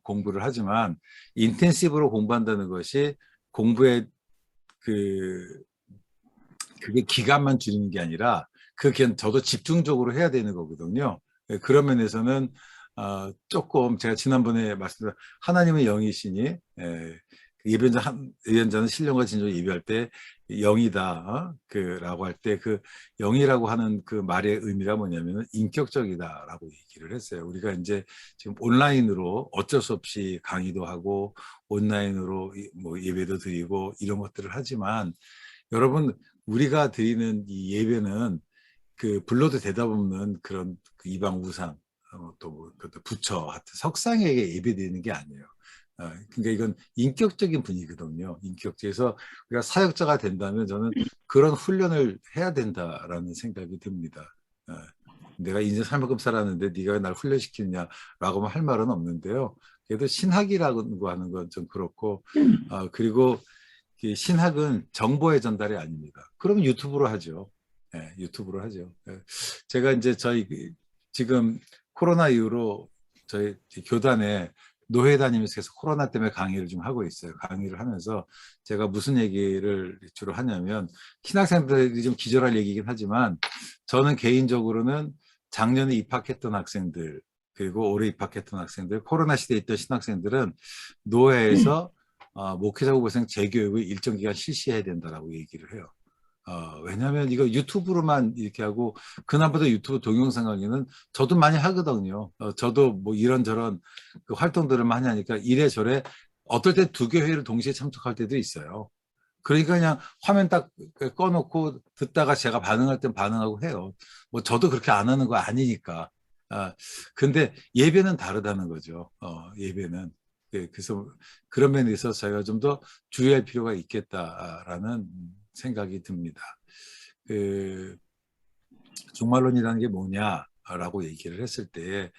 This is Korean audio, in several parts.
공부를 하지만 인텐시브로 공부한다는 것이 공부의 그 그게 기간만 줄이는 게 아니라 그게 저도 집중적으로 해야 되는 거거든요. 그런 면에서는 조금 제가 지난번에 말씀드린 하나님은 영이시니 예변자는 신령과 진정을 예비할 때 영이다. 라고 할 때 그 영이라고 하는 그 말의 의미가 뭐냐면 인격적이다라고 얘기를 했어요. 우리가 이제 지금 온라인으로 어쩔 수 없이 강의도 하고 온라인으로 뭐 예배도 드리고 이런 것들을 하지만 여러분 우리가 드리는 이 예배는 그 불러도 대답 없는 그런 그 이방 우상 또 부처 하여튼 석상에게 예배드리는 게 아니에요. 그러니까 이건 인격적인 분위기거든요. 인격적에서 우리가 사역자가 된다면 저는 그런 훈련을 해야 된다라는 생각이 듭니다. 내가 인생 살 만큼 살았는데 네가 왜 날 훈련시키느냐라고 할 말은 없는데요. 그래도 신학이라고 하는 건 좀 그렇고 그리고 신학은 정보의 전달이 아닙니다. 그러면 유튜브로 하죠. 유튜브로 하죠. 제가 이제 지금 코로나 이후로 저희 교단에 노회 다니면서 계속 코로나 때문에 강의를 좀 하고 있어요. 강의를 하면서 제가 무슨 얘기를 주로 하냐면 신학생들이 좀 기절할 얘기긴 하지만 저는 개인적으로는 작년에 입학했던 학생들 그리고 올해 입학했던 학생들 코로나 시대에 있던 신학생들은 노회에서 목회자 후보생 재교육을 일정 기간 실시해야 된다라고 얘기를 해요. 왜냐하면 이거 유튜브로만 이렇게 하고 그날보다 유튜브 동영상 강의는 저도 많이 하거든요. 저도 뭐 이런저런 그 활동들을 많이 하니까 이래저래 어떨 때 두 개 회의를 동시에 참석할 때도 있어요. 그러니까 그냥 화면 딱 꺼놓고 듣다가 제가 반응할 땐 반응하고 해요. 뭐 저도 그렇게 안 하는 거 아니니까. 근데 예배는 다르다는 거죠. 예배는. 그래서 그런 면에 있어서 저희가 좀 더 주의할 필요가 있겠다라는 생각이 듭니다. 종말론이라는 게 뭐냐라고 얘기를 했을 때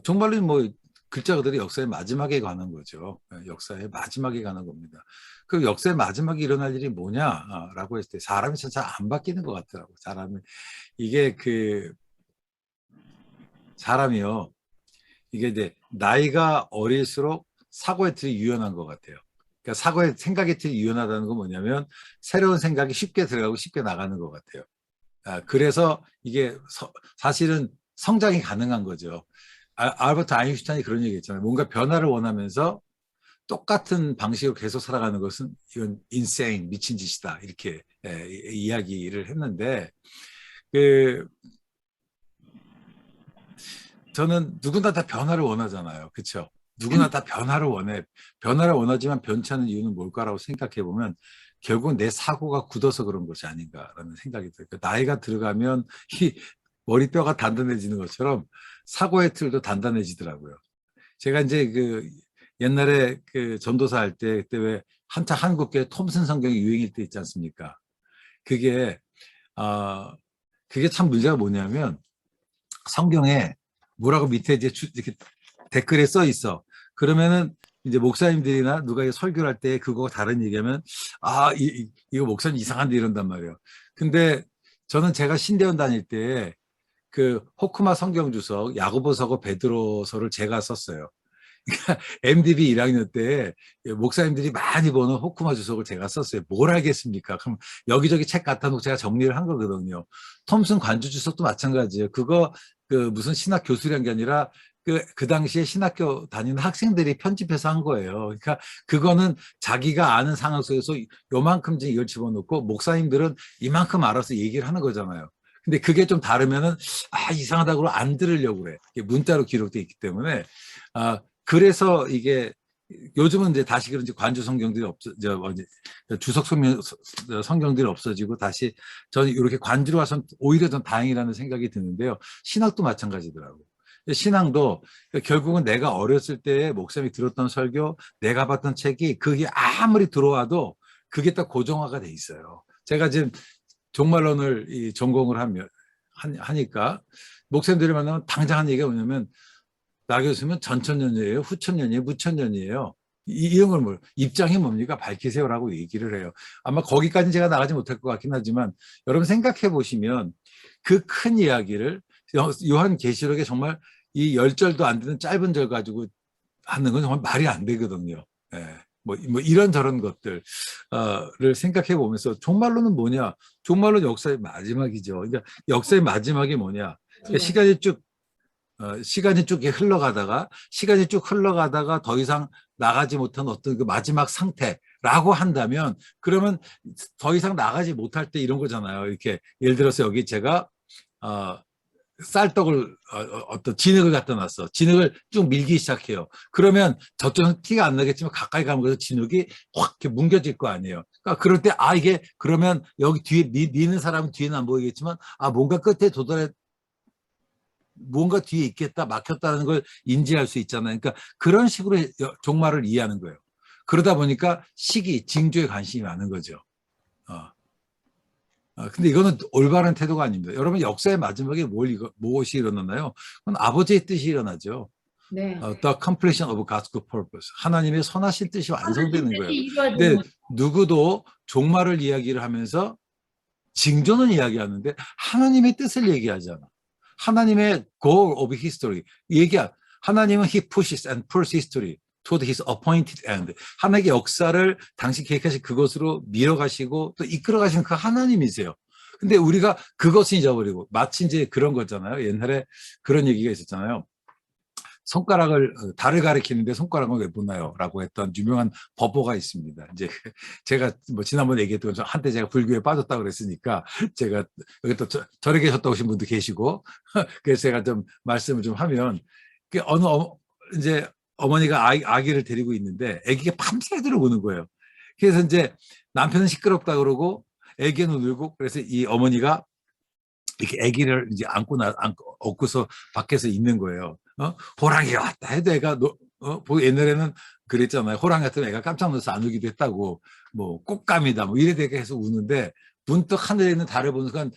종말론이 뭐 글자 그대로 역사의 마지막에 관한 거죠. 역사의 마지막에 관한 겁니다. 그 역사의 마지막에 일어날 일이 뭐냐라고 했을 때 사람이 잘 안 바뀌는 것 같더라고요. 이게 사람이요. 이게 이제 나이가 어릴수록 사고의 틀이 유연한 것 같아요. 그러니까 생각의 틀이 유연하다는 건 뭐냐면 새로운 생각이 쉽게 들어가고 쉽게 나가는 것 같아요. 그래서 이게 사실은 성장이 가능한 거죠. 알버트 아인슈타인이 그런 얘기 했잖아요. 뭔가 변화를 원하면서 똑같은 방식으로 계속 살아가는 것은 이건 insane, 미친 짓이다. 이렇게 이야기를 했는데 그 저는 누구나 다 변화를 원하잖아요. 그렇죠? 누구나 다 변화를 원해. 변화를 원하지만 변치 않는 이유는 뭘까라고 생각해 보면 결국 내 사고가 굳어서 그런 것이 아닌가라는 생각이 들어요. 그러니까 나이가 들어가면 이 머리뼈가 단단해지는 것처럼 사고의 틀도 단단해지더라고요. 제가 이제 옛날에 전도사 할 때 그때 왜 한참 한국계 톰슨 성경이 유행일 때 있지 않습니까? 그게 그게 참 문제가 뭐냐면 성경에 뭐라고 밑에 이제 이렇게 댓글에 써 있어. 그러면은 이제 목사님들이나 누가 설교를 할 때 그거 다른 얘기하면 이거 목사님 이상한데 이런단 말이에요. 근데 저는 제가 신대원 다닐 때 호크마 성경 주석 야고보서고 베드로서를 제가 썼어요. 그러니까 MDB 1학년 때 목사님들이 많이 보는 호크마 주석을 제가 썼어요. 뭘 알겠습니까? 그럼 여기저기 책 갖다 놓고 제가 정리를 한 거거든요. 톰슨 관주 주석도 마찬가지예요. 그거 무슨 신학 교수란 게 아니라 그 당시에 신학교 다니는 학생들이 편집해서 한 거예요. 그러니까 그거는 자기가 아는 상황 속에서 요만큼 이걸 집어넣고 목사님들은 이만큼 알아서 얘기를 하는 거잖아요. 근데 그게 좀 다르면은 이상하다고 안 들으려고 그래. 문자로 기록돼 있기 때문에 그래서 이게 요즘은 이제 다시 그런지 관주 성경들이 주석 성경들이 없어지고 다시 저는 이렇게 관주로 와서 오히려 좀 다행이라는 생각이 드는데요. 신학도 마찬가지더라고요. 신앙도 결국은 내가 어렸을 때 목사님이 들었던 설교, 내가 봤던 책이 그게 아무리 들어와도 그게 딱 고정화가 돼 있어요. 제가 지금 종말론을 전공을 하니까 목사님들이 만나면 당장 하는 얘기가 뭐냐면 나 교수면 전천년이에요, 후천년이에요, 무천년이에요. 이런 걸 입장이 뭡니까? 밝히세요라고 얘기를 해요. 아마 거기까지 제가 나가지 못할 것 같긴 하지만 여러분 생각해 보시면 그 큰 이야기를 요한계시록에 정말 이 10절도 안 되는 짧은 절 가지고 하는 건 정말 말이 안 되거든요. 예. 뭐 이런저런 것들을 생각해 보면서 종말론은 뭐냐? 종말론 역사의 마지막이죠. 그러니까 역사의 마지막이 뭐냐? 그러니까 마지막. 시간이 쭉 흘러가다가 더 이상 나가지 못한 어떤 그 마지막 상태라고 한다면, 그러면 더 이상 나가지 못할 때 이런 거잖아요. 이렇게 예를 들어서 여기 제가 어, 쌀떡을 어떤 진흙을 갖다 놨어. 진흙을 쭉 밀기 시작해요. 그러면 저쪽은 티가 안 나겠지만 가까이 가면 진흙이 확 이렇게 뭉겨질 거 아니에요. 그러니까 그럴 때 이게 그러면 여기 뒤에 미는 사람은 뒤에는 안 보이겠지만 뭔가 끝에 도달해 뭔가 뒤에 있겠다, 막혔다는 걸 인지할 수 있잖아요. 그러니까 그런 식으로 종말을 이해하는 거예요. 그러다 보니까 징조에 관심이 많은 거죠. 어. 근데 이거는 올바른 태도가 아닙니다. 여러분, 역사의 마지막에 무엇이 일어나나요? 그건 아버지의 뜻이 일어나죠. 네. The completion of God's good purpose. 하나님의 선하신 뜻이 완성되는 거예요. 뜻이 이루어지는 근데 거죠. 누구도 종말을 이야기를 하면서 징조는 이야기하는데 하나님의 뜻을 얘기하잖아. 하나님의 goal of history. 하나님은 he pushes and pulls history toward his appointed end. 하나님의 역사를 당시 계획하신 그것으로 밀어가시고 또 이끌어가시는 그 하나님이세요. 근데 우리가 그것을 잊어버리고, 마치 이제 그런 거잖아요. 옛날에 그런 얘기가 있었잖아요. 달을 가리키는데 손가락은 왜 못 나요? 라고 했던 유명한 법보가 있습니다. 이제 제가 뭐 지난번에 얘기했던 것처럼 한때 제가 불교에 빠졌다고 그랬으니까 제가 여기 또 절에 계셨다 오신 분도 계시고 그래서 제가 좀 말씀을 좀 하면, 이제 어머니가 아기를 데리고 있는데 아기가 밤새도록 우는 거예요. 그래서 이제 남편은 시끄럽다 그러고 아기는 울고, 그래서 이 어머니가 이렇게 아기를 이제 업고서 밖에서 있는 거예요. 호랑이가 왔다 해도 애가 옛날에는 그랬잖아요. 호랑이 같은 애가 깜짝 놀라서 안 울기도 했다고. 뭐 꽃감이다 뭐 이래 되게 해서 우는데, 문득 하늘에 있는 달을 보는 순간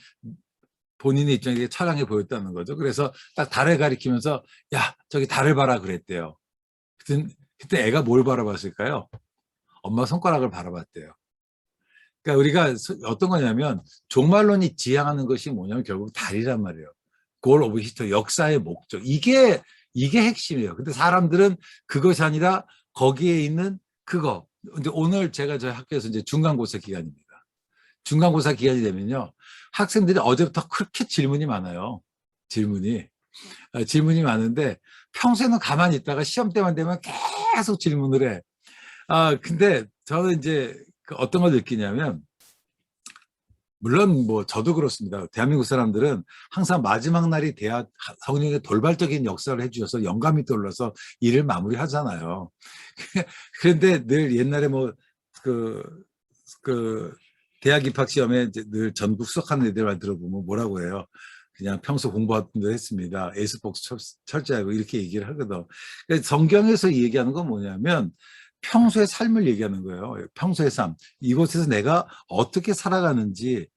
본인의 입장에 처량해 보였다는 거죠. 그래서 딱 달을 가리키면서 야, 저기 달을 봐라 그랬대요. 그때 애가 뭘 바라봤을까요? 엄마 손가락을 바라봤대요. 그러니까 우리가 어떤 거냐면, 종말론이 지향하는 것이 뭐냐면 결국 달이란 말이에요. goal of history, 역사의 목적. 이게 핵심이에요. 근데 사람들은 그것이 아니라 거기에 있는 그거. 근데 오늘 제가 저희 학교에서 이제 중간고사 기간입니다. 중간고사 기간이 되면요, 학생들이 어제부터 그렇게 질문이 많아요. 질문이 많은데 평소에는 가만히 있다가 시험 때만 되면 계속 질문을 해. 근데 저는 이제 어떤 걸 느끼냐면, 물론 뭐 저도 그렇습니다. 대한민국 사람들은 항상 마지막 날이 돼야 성령의 돌발적인 역사를 해주셔서 영감이 떠올라서 일을 마무리하잖아요. 그런데 늘 옛날에 그, 대학 입학 시험에 늘 전국 수석하는 애들만 들어보면 뭐라고 해요? 그냥 평소 공부하던 대로 했습니다. 에이스복스 철저하고 이렇게 얘기를 하거든. 성경에서 얘기하는 건 뭐냐면 평소의 삶을 얘기하는 거예요. 평소의 삶. 이곳에서 내가 어떻게 살아가는지,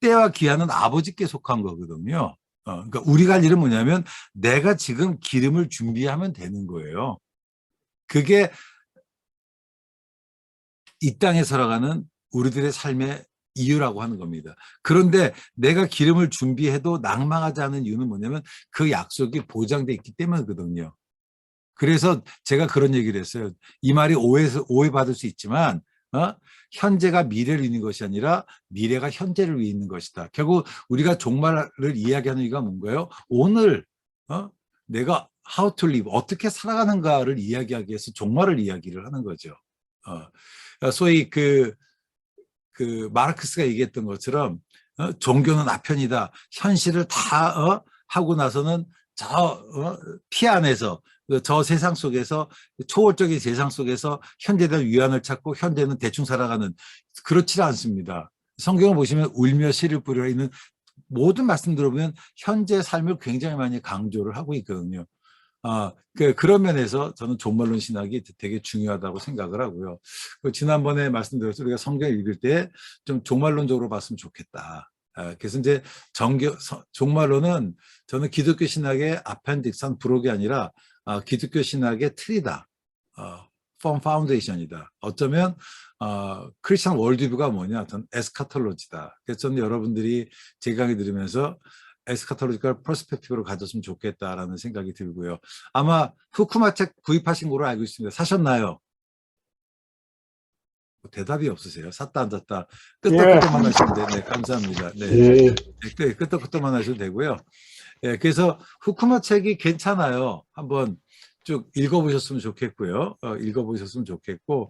때와 기한은 아버지께 속한 거거든요. 그러니까 우리가 할 일은 뭐냐면 내가 지금 기름을 준비하면 되는 거예요. 그게 이 땅에 살아가는 우리들의 삶의 이유라고 하는 겁니다. 그런데 내가 기름을 준비해도 낭망하지 않은 이유는 뭐냐면 그 약속이 보장돼 있기 때문이거든요. 그래서 제가 그런 얘기를 했어요. 이 말이 오해받을 수 있지만, 현재가 미래를 위는 것이 아니라 미래가 현재를 위는 것이다. 결국 우리가 종말을 이야기하는 이유가 뭔가요? 오늘 내가 how to live, 어떻게 살아가는가를 이야기하기 위해서 종말을 이야기를 하는 거죠. 소위 마르크스가 얘기했던 것처럼 종교는 아편이다. 현실을 다 하고 나서는 피 안에서, 저 세상 속에서, 초월적인 세상 속에서 현재에 대한 위안을 찾고 현재는 대충 살아가는, 그렇지 않습니다. 성경을 보시면 울며 씨를 뿌려 있는 모든 말씀 들어보면 현재 삶을 굉장히 많이 강조를 하고 있거든요. 그런 면에서 저는 종말론 신학이 되게 중요하다고 생각을 하고요. 지난번에 말씀드렸죠. 우리가 성경 읽을 때 좀 종말론적으로 봤으면 좋겠다. 그래서 이제 종말론은 저는 기독교 신학의 아펜딕스, 부록이 아니라 기독교 신학의 틀이다. 파운데이션이다. 어쩌면 크리스천 월드뷰가 뭐냐? 전 에스카톨로지다. 그래서 저는 여러분들이 제 강의 들으면서 에스카톨로지컬 퍼스펙티브로 가졌으면 좋겠다라는 생각이 들고요. 아마 후쿠마 책 구입하신 걸로 알고 있습니다. 사셨나요? 대답이 없으세요. 샀다 안 샀다 끄떡끄떡만 하시면 되네. 네, 감사합니다. 네, 예. 네, 끄떡끄떡만 하셔도 되고요. 예, 그래서 후쿠마 책이 괜찮아요. 한번 쭉 읽어보셨으면 좋겠고요. 읽어보셨으면 좋겠고,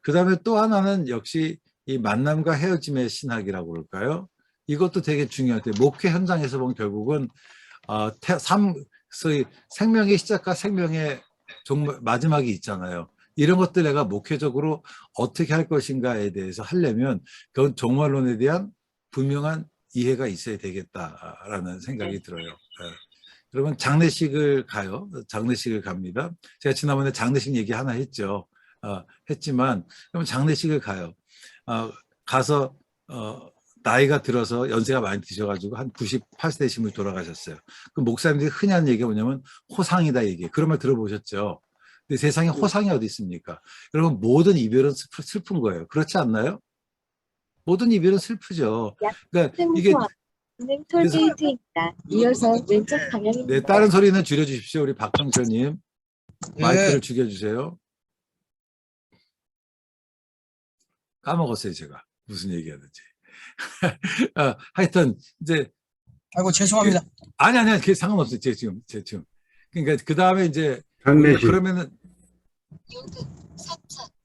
그 다음에 또 하나는 역시 이 만남과 헤어짐의 신학이라고 그럴까요? 이것도 되게 중요한데, 목회 현장에서 보면 결국은 소위 생명의 시작과 생명의 마지막이 있잖아요. 이런 것들 내가 목회적으로 어떻게 할 것인가에 대해서 하려면 그건 종말론에 대한 분명한 이해가 있어야 되겠다라는 생각이 들어요. 그러면 장례식을 가요. 장례식을 갑니다. 제가 지난번에 장례식 얘기 하나 했죠. 했지만 그러면 장례식을 가요. 가서 나이가 들어서 연세가 많이 드셔가지고 한 98세 되신 분이 돌아가셨어요. 그 목사님들이 흔히 하는 얘기가 뭐냐면 호상이다 얘기. 그런 말 들어보셨죠? 근데 세상에 호상이 어디 있습니까? 여러분 모든 이별은 슬픈 거예요. 그렇지 않나요? 모든 이별은 슬프죠. 그러니까 이게 톨게이트입니다. 이어서 왼쪽 방향입니다. 네, 다른 소리는 줄여주십시오. 우리 박정철님 마이크를 죽여주세요. 까먹었어요, 제가 무슨 얘기하는지. 하여튼 이제 아이고 죄송합니다. 아니 그게 상관없어요. 제 지금 그러니까 그 다음에 이제 장례식. 그러면은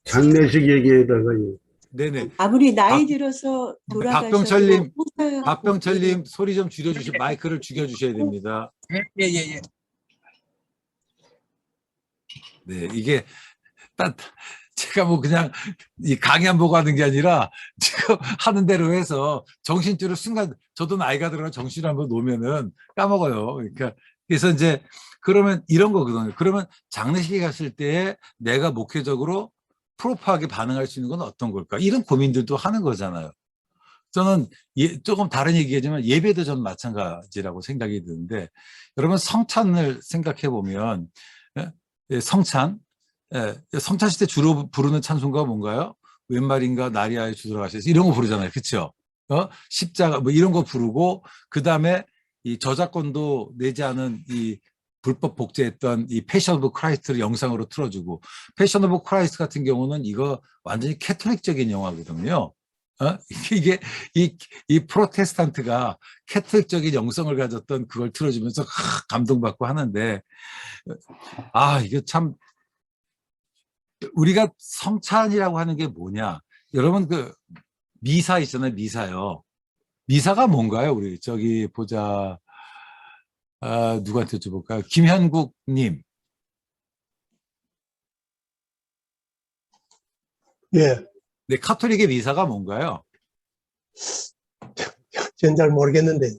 장례식 얘기에다가 네네. 아무리 나이 들어서 돌아가셔도 박병철님 소리 좀 줄여주시고 마이크를 죽여주셔야 됩니다. 예. 네, 이게 딱 제가 뭐 그냥 이 강의 보고 하는 게 아니라 지금 하는 대로 해서 정신줄을 순간 저도 나이가 들어 정신을 한번 놓으면은 까먹어요. 그러니까 그래서 이제 그러면 이런 거거든요. 그러면 장례식에 갔을 때 내가 목회적으로 프로퍼하게 반응할 수 있는 건 어떤 걸까? 이런 고민들도 하는 거잖아요. 저는 조금 다른 얘기지만 예배도 전 마찬가지라고 생각이 드는데 여러분 성찬을 생각해 보면 성찬 성찬식 때 주로 부르는 찬송가가 뭔가요? 웬말인가 나리아의 주 돌아가셔서 이런 거 부르잖아요. 그렇죠? 십자가 뭐 이런 거 부르고 그다음에 이 저작권도 내지 않은 이 불법 복제했던 이 패션 오브 크라이스트를 영상으로 틀어주고 패션 오브 크라이스트 같은 경우는 이거 완전히 캐톨릭적인 영화거든요. 이게 이 프로테스탄트가 캐톨릭적인 영성을 가졌던 그걸 틀어주면서 감동받고 하는데 이게 참 우리가 성찬이라고 하는 게 뭐냐? 여러분 그 미사 있잖아요. 미사요. 미사가 뭔가요? 우리 저기 보자. 누구한테 여쭤볼까요? 김현국님. 예. 네, 카톨릭의 미사가 뭔가요? 전 잘 모르겠는데.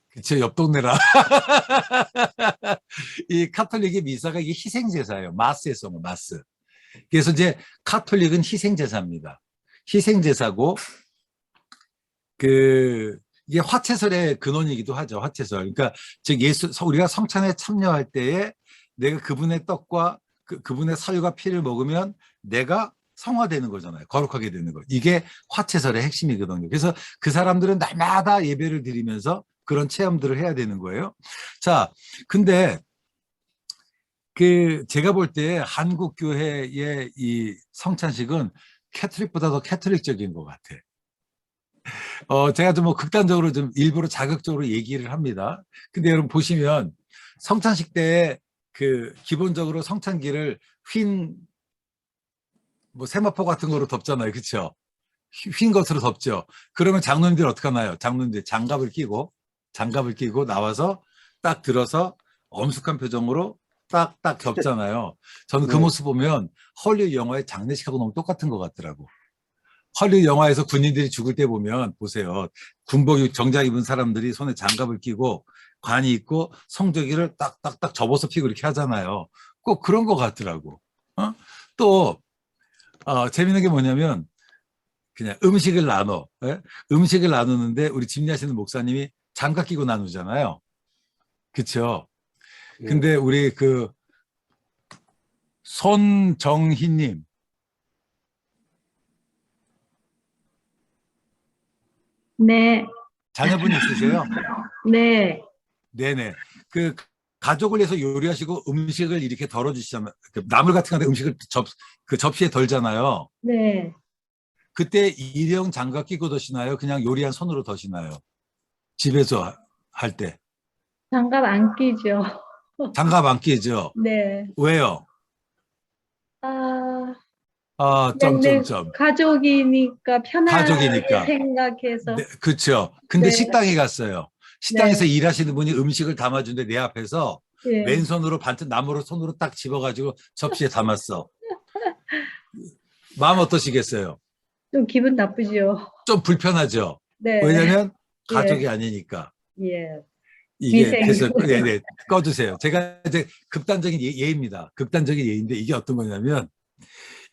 그쵸, 옆 동네라. 이 카톨릭의 미사가 이게 희생제사예요. 마스에서 마스. 그래서 이제 카톨릭은 희생제사입니다. 희생제사고, 이게 화채설의 근원이기도 하죠. 화채설. 그러니까 즉 우리가 성찬에 참여할 때에 내가 그분의 떡과 그분의 살과 피를 먹으면 내가 성화되는 거잖아요. 거룩하게 되는 거. 이게 화채설의 핵심이거든요. 그래서 그 사람들은 날마다 예배를 드리면서 그런 체험들을 해야 되는 거예요. 자, 근데 제가 볼 때 한국 교회의 이 성찬식은 캐톨릭보다 더 캐톨릭적인 것 같아. 제가 좀 뭐 극단적으로 좀 일부러 자극적으로 얘기를 합니다. 근데 여러분 보시면 성찬식 때 기본적으로 성찬기를 뭐 세마포 같은 거로 덮잖아요. 그렇죠? 휜 것으로 덮죠. 그러면 장로님들 어떻게 하나요? 장로님들 장갑을 끼고 나와서 딱 들어서 엄숙한 표정으로 딱 겹잖아요. 저는 그 모습 보면 헐리우드 영화의 장례식하고 너무 똑같은 것 같더라고. 헐리우드 영화에서 군인들이 죽을 때 보면 보세요. 군복 정장 입은 사람들이 손에 장갑을 끼고 관이 있고 성조기를 딱딱딱 접어서 피고 이렇게 하잖아요. 꼭 그런 것 같더라고. 또 재밌는 게 뭐냐면 그냥 음식을 나눠. 음식을 나누는데 우리 집례하시는 목사님이 장갑 끼고 나누잖아요. 그렇죠? 근데 우리 손정희님 네, 자녀분 있으세요? 네, 네네. 그 가족을 위해서 요리하시고 음식을 이렇게 덜어주시잖아요. 그 나물 같은 거 음식을 그 접시에 덜잖아요. 네. 그때 일회용 장갑 끼고 드시나요? 그냥 요리한 손으로 드시나요? 집에서 할 때. 장갑 안 끼죠. 장갑 안 끼죠? 네. 왜요? 아, 아, 그냥 내 점점점. 가족이니까 편하게 가족이니까. 생각해서. 네, 그렇죠. 근데 네. 식당에 갔어요. 식당에서 네. 일하시는 분이 음식을 담아주는데 내 앞에서 예. 맨손으로 반찬 나무로 손으로 딱 집어가지고 접시에 담았어. 마음 어떠시겠어요? 좀 기분 나쁘죠. 좀 불편하죠. 네. 왜냐면 예. 가족이 아니니까. 예. 이게 위생. 그래서 네네 꺼주세요. 제가 이제 극단적인 예입니다. 극단적인 예인데 이게 어떤 거냐면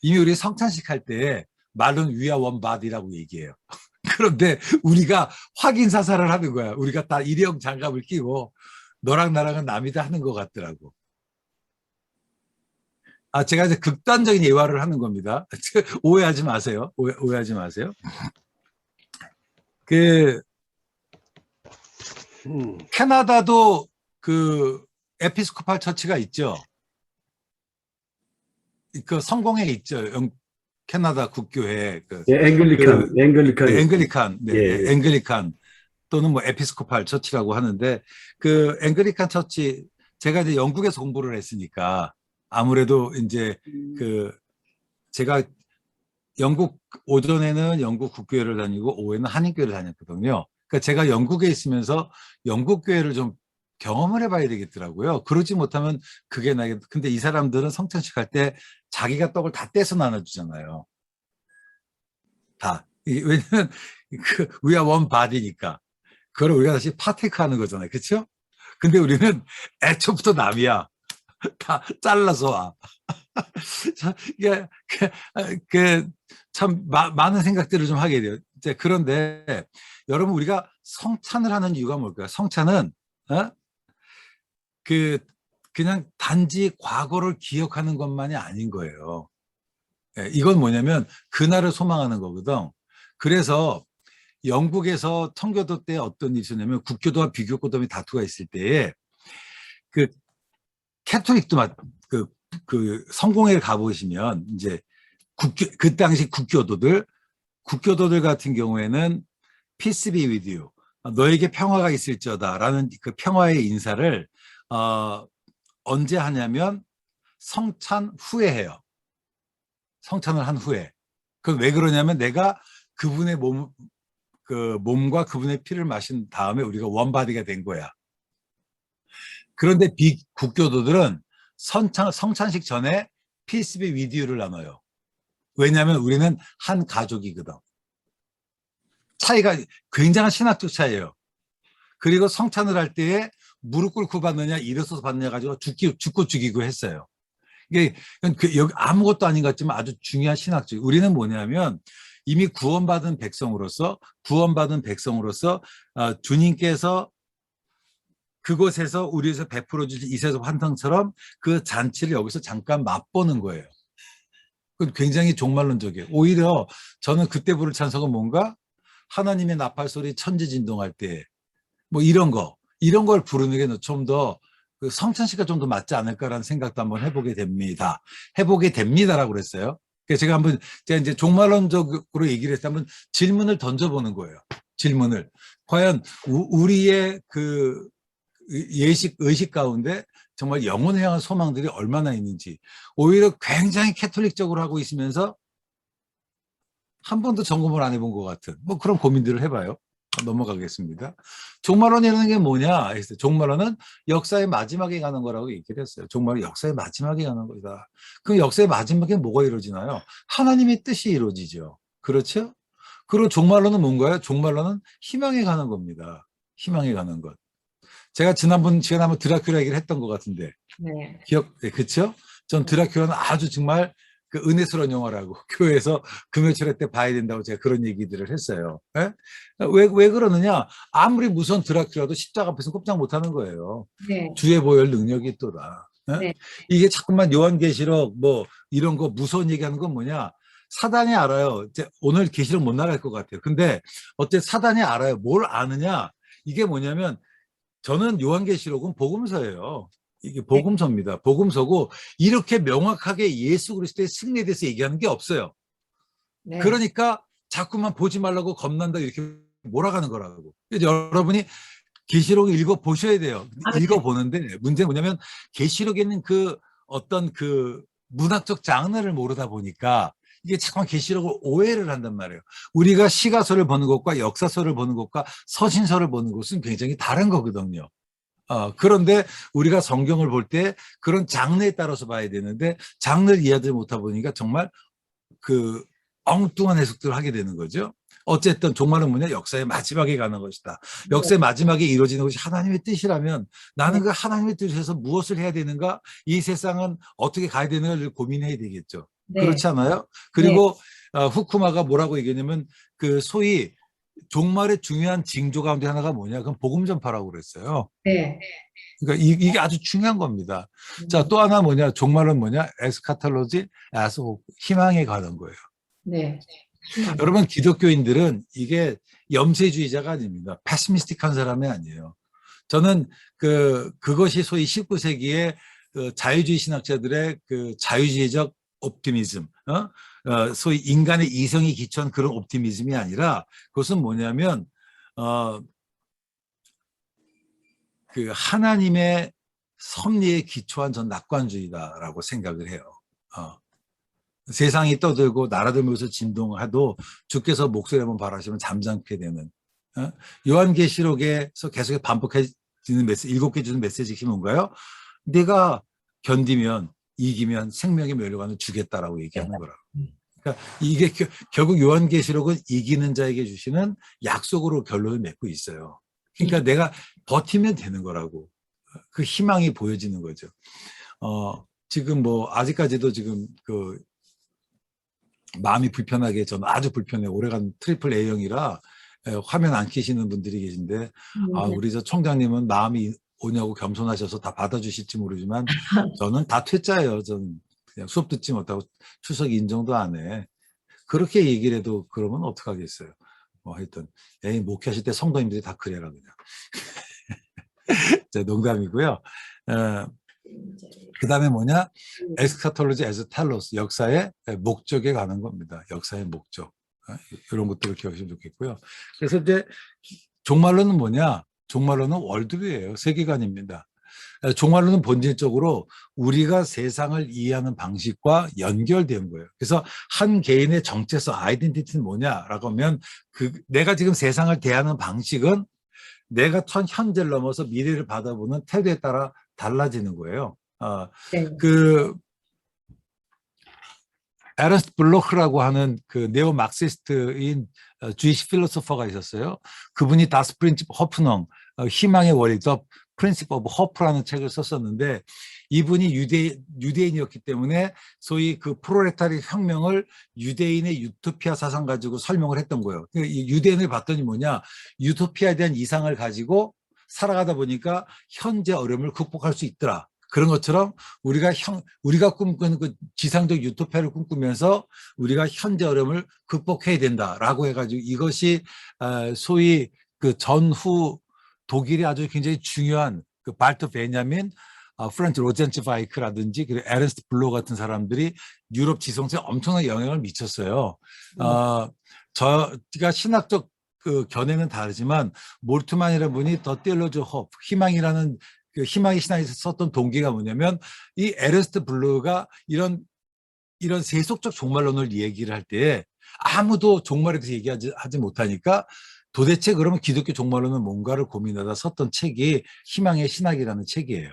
이미 우리 성찬식 할 때 말은 we are one body라고 얘기해요. 그런데 우리가 확인 사살을 하는 거야. 우리가 다 일회용 장갑을 끼고 너랑 나랑은 남이다 하는 것 같더라고. 아, 제가 이제 극단적인 예화를 하는 겁니다. 오해하지 마세요. 오해하지 마세요. 그 캐나다도 그 에피스코팔 처치가 있죠. 그 성공회 있죠. 캐나다 국교회. 예, 앵글리칸, 앵글리칸. 앵글리칸, 네, 예. 앵글리칸 또는 뭐 에피스코팔 처치라고 하는데 그 앵글리칸 처치 제가 이제 영국에서 공부를 했으니까 아무래도 이제 그 제가 영국 오전에는 영국 국교회를 다니고 오후에는 한인교회를 다녔거든요. 그러니까 제가 영국에 있으면서 영국 교회를 좀 경험을 해봐야 되겠더라고요. 그러지 못하면 그게 나게. 근데 이 사람들은 성찬식 할 때 자기가 떡을 다 떼서 나눠주잖아요. 다. 왜냐면 그 we are one body니까. 그걸 우리가 다시 파테이크하는 거잖아요. 그렇죠? 근데 우리는 애초부터 남이야. 다 잘라서 와. 이게 참 많은 생각들을 좀 하게 돼요. 이제 그런데 여러분 우리가 성찬을 하는 이유가 뭘까요? 성찬은 그냥 단지 과거를 기억하는 것만이 아닌 거예요. 예, 이건 뭐냐면 그날을 소망하는 거거든. 그래서 영국에서 청교도 때 어떤 일이 있었냐면 국교도와 비교도의 다투가 있을 때에 그 캐톨릭도 그 성공회를 가보시면 이제 그 당시 국교도들 같은 경우에는 peace be with you. 너에게 평화가 있을지어다라는 그 평화의 인사를 언제 하냐면 성찬 후에 해요. 성찬을 한 후에. 그건 왜 그러냐면 내가 그분의 몸과 그분의 피를 마신 다음에 우리가 원바디가 된 거야. 그런데 비국교도들은 성찬식 전에 peace be with you를 나눠요. 왜냐하면 우리는 한 가족이거든. 차이가 굉장한 신학적 차이예요. 그리고 성찬을 할 때에 무릎 꿇고 받느냐 일어서서 받느냐 가지고 죽고 죽이고 했어요. 이게 여기 아무것도 아닌 것 같지만 아주 중요한 신학적. 우리는 뭐냐면 이미 구원받은 백성으로서 주님께서 그곳에서 우리에서 베풀어 주신 이세속 환상처럼 그 잔치를 여기서 잠깐 맛보는 거예요. 그건 굉장히 종말론적이에요. 오히려 저는 그때 부를 찬송은 뭔가 하나님의 나팔 소리 천지진동할 때 뭐 이런 걸 부르는 게 좀 더 그 성찬식과 좀 더 맞지 않을까라는 생각도 한번 해보게 됩니다. 해보게 됩니다라고 그랬어요. 그래서 제가 이제 종말론적으로 얘기를 해서 한번 질문을 던져보는 거예요. 질문을. 과연 우리의 그 의식 가운데 정말 영혼을 향한 소망들이 얼마나 있는지. 오히려 굉장히 캐톨릭적으로 하고 있으면서 한 번도 점검을 안 해본 것 같은 뭐 그런 고민들을 해봐요. 넘어가겠습니다. 종말론이라는 게 뭐냐 했어요. 종말론은 역사의 마지막에 가는 거라고 얘기를 했어요. 종말은 역사의 마지막에 가는 거다. 그럼 역사의 마지막에 뭐가 이루어지나요? 하나님의 뜻이 이루어지죠. 그렇죠? 그리고 종말론은 뭔가요? 종말론은 희망에 가는 겁니다. 희망에 가는 것. 제가 지난번 시간에 한번 드라큘라 얘기를 했던 것 같은데 네. 그렇죠? 전 드라큘라는 아주 정말 그 은혜스러운 영화라고 교회에서 금요철회 때 봐야 된다고 제가 그런 얘기들을 했어요. 예? 왜 그러느냐? 아무리 무서운 드라큘라도 십자가 앞에서 꼼짝 못하는 거예요. 네. 주의 보혈 능력이 있도다. 예? 네. 이게 자꾸만 요한계시록 뭐 이런 거 무서운 얘기하는 건 뭐냐? 사단이 알아요. 이제 오늘 계시록 못 나갈 것 같아요. 근데 어째 사단이 알아요. 뭘 아느냐? 이게 뭐냐면 저는 요한계시록은 복음서예요. 이게 복음서입니다. 복음서고 이렇게 명확하게 예수 그리스도의 승리에 대해서 얘기하는 게 없어요. 네. 그러니까 자꾸만 보지 말라고 겁난다 이렇게 몰아가는 거라고. 그래서 여러분이 계시록을 읽어 보셔야 돼요. 읽어 보는데 문제는 뭐냐면 계시록에 있는 그 어떤 그 문학적 장르를 모르다 보니까 이게 자꾸만 계시록을 오해를 한단 말이에요. 우리가 시가서를 보는 것과 역사서를 보는 것과 서신서를 보는 것은 굉장히 다른 거거든요. 그런데 우리가 성경을 볼 때 그런 장르에 따라서 봐야 되는데 장르를 이해하지 못하다 보니까 정말 그 엉뚱한 해석들을 하게 되는 거죠. 어쨌든 종말은 뭐냐? 역사의 마지막에 가는 것이다. 역사의 마지막에 이루어지는 것이 하나님의 뜻이라면 나는 그 하나님의 뜻에서 무엇을 해야 되는가? 이 세상은 어떻게 가야 되는가를 고민해야 되겠죠. 네. 그렇지 않아요? 그리고 후쿠마가 뭐라고 얘기했냐면 그 소위 종말의 중요한 징조 가운데 하나가 뭐냐? 그건 복음 전파라고 그랬어요. 네. 그러니까 이게 아주 중요한 겁니다. 자, 또 하나 뭐냐? 종말은 뭐냐? 에스카탈로지, 희망에 가는 거예요. 네. 여러분 기독교인들은 이게 염세주의자가 아닙니다. 패시미스틱한 사람이 아니에요. 저는 그것이 소위 19세기의 그 자유주의 신학자들의 그 자유주의적 옵티미즘, 소위 인간의 이성이 기초한 그런 옵티미즘이 아니라 그것은 뭐냐면 그 하나님의 섭리에 기초한 전 낙관주의다라고 생각을 해요. 세상이 떠들고 나라들면서 진동해도 주께서 목소리 한번 바라시면 잠잠게 되는 요한계시록에서 계속 반복해지는 메시지, 7개 주는 메시지가 뭔가요? 내가 견디면 이기면 생명의 멸류관을 주겠다라고 얘기하는 거라고. 그러니까 이게 결국 요한계시록은 이기는 자에게 주시는 약속으로 결론을 맺고 있어요. 그러니까 내가 버티면 되는 거라고. 그 희망이 보여지는 거죠. 지금 뭐 아직까지도 지금 그 마음이 불편하게 저는 아주 불편해. 오래간 트리플 A형이라 화면 안 켜시는 분들이 계신데 우리 저 총장님은 마음이 오냐고 겸손하셔서 다 받아주실지 모르지만 저는 다 퇴짜예요. 저는 그냥 수업 듣지 못하고 추석 인정도 안 해. 그렇게 얘기를 해도 그러면 어떡하겠어요. 뭐 하여튼 목회하실 때 성도님들이 다 그래라 그냥. 농담이고요. 그 다음에 뭐냐? 에스카톨로지 에스 텔로스, 역사의 목적에 가는 겁니다. 역사의 목적. 이런 것들을 기억하시면 좋겠고요. 그래서 이제 종말론은 뭐냐? 종말론은 월드뷰예요. 세계관입니다. 종말론은 본질적으로 우리가 세상을 이해하는 방식과 연결된 거예요. 그래서 한 개인의 정체성, 아이덴티티는 뭐냐라고 하면 내가 지금 세상을 대하는 방식은 내가 현재를 넘어서 미래를 바라보는 태도에 따라 달라지는 거예요. 네. 에른스트 블로크라고 하는 그 네오 막시스트인 주이시 필로소퍼가 있었어요. 그분이 다스 프린치프 허프넘, 희망의 원리, 더 프린시프 오브 허프라는 책을 썼었는데 이분이 유대인이었기 때문에 소위 그 프로레타리 혁명을 유대인의 유토피아 사상 가지고 설명을 했던 거예요. 유대인을 봤더니 뭐냐? 유토피아에 대한 이상을 가지고 살아가다 보니까 현재 어려움을 극복할 수 있더라. 그런 것처럼 우리가 꿈꾸는 그 지상적 유토피아를 꿈꾸면서 우리가 현재 어려움을 극복해야 된다라고 해가지고 이것이 소위 그 전후 독일이 아주 굉장히 중요한 그 발터 베냐민, 프란츠 로젠츠바이크라든지 그리고 에른스트 블로 같은 사람들이 유럽 지성서에 엄청난 영향을 미쳤어요. 저가 신학적 그 견해는 다르지만 몰트만이라는 분이 더 텔로즈 호프, 희망이라는 그 희망의 신앙에서 썼던 동기가 뭐냐면 이 에른스트 블루가 이런 세속적 종말론을 얘기를 할 때 아무도 종말에 대해서 얘기하지 못하니까 도대체 그러면 기독교 종말론은 뭔가를 고민하다 썼던 책이 희망의 신학이라는 책이에요.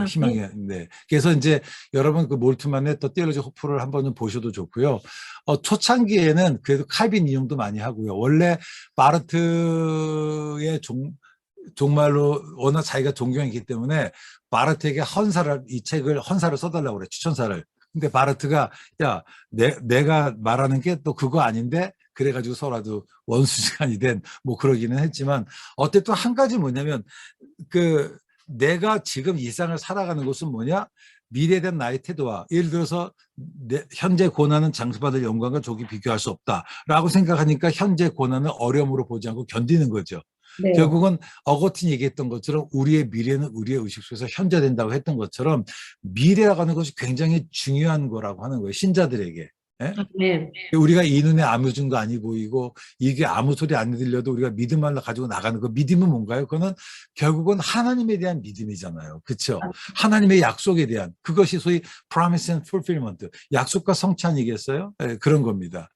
희망의, 네. 그래서 이제 여러분 그 몰트만의 더 텔로즈 호프를 한번 좀 보셔도 좋고요. 초창기에는 그래도 칼빈 인용도 많이 하고요. 원래 바르트의 종말로 워낙 자기가 존경했기 때문에 바르트에게 이 책을 헌사를 써달라고 그래, 추천사를. 근데 바르트가 야, 내가 말하는 게 또 그거 아닌데 그래가지고 서로도 원수지간이 된 뭐 그러기는 했지만 어쨌든 한 가지 뭐냐면 내가 지금 이 세상을 살아가는 것은 뭐냐? 미래에 대한 나의 태도와 예를 들어서 현재 고난은 장수받을 영광과 조기 비교할 수 없다라고 생각하니까 현재 고난을 어려움으로 보지 않고 견디는 거죠. 네. 결국은 어거틴이 얘기했던 것처럼 우리의 미래는 우리의 의식 속에서 현재된다고 했던 것처럼 미래라고 하는 것이 굉장히 중요한 거라고 하는 거예요. 신자들에게. 예? 네. 우리가 이 눈에 아무 증거 아니 보이고 이게 아무 소리 안 들려도 우리가 믿음만 가지고 나가는 거. 믿음은 뭔가요? 그거는 결국은 하나님에 대한 믿음이잖아요. 그렇죠? 하나님의 약속에 대한 그것이 소위 promise and fulfillment. 약속과 성취 아니겠어요? 네, 그런 겁니다.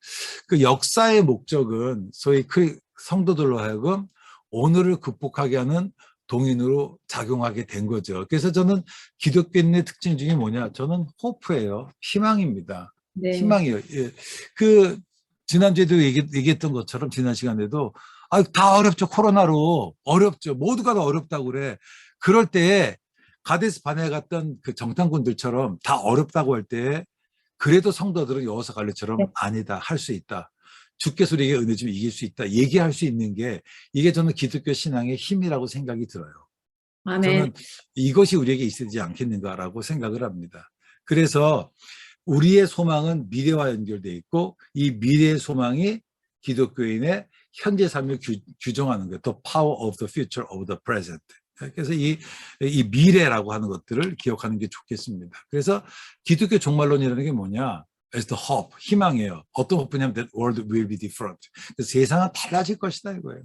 그 역사의 목적은 소위 그 성도들로 하여금 오늘을 극복하게 하는 동인으로 작용하게 된 거죠. 그래서 저는 기독교인의 특징 중에 뭐냐? 저는 호프예요. 희망입니다. 네. 희망이에요. 예. 그 지난주에도 얘기했던 것처럼 지난 시간에도 다 어렵죠. 코로나로 어렵죠. 모두가 다 어렵다고 그래. 그럴 때 가데스 바네에 갔던 그 정탐꾼들처럼 다 어렵다고 할 때 그래도 성도들은 여호사 갈렙처럼 네. 아니다. 할 수 있다. 주께서 우리에게 은혜 주면 이길 수 있다. 얘기할 수 있는 게 이게 저는 기독교 신앙의 힘이라고 생각이 들어요. 아멘. 저는 이것이 우리에게 있지 않겠는가라고 생각을 합니다. 그래서 우리의 소망은 미래와 연결되어 있고 이 미래의 소망이 기독교인의 현재 삶을 규정하는 거예요. The power of the future of the present. 그래서 이 미래라고 하는 것들을 기억하는 게 좋겠습니다. 그래서 기독교 종말론이라는 게 뭐냐? It's the hope, 희망이에요. 어떤 호프냐면 that world will be different. 세상은 달라질 것이다 이거예요.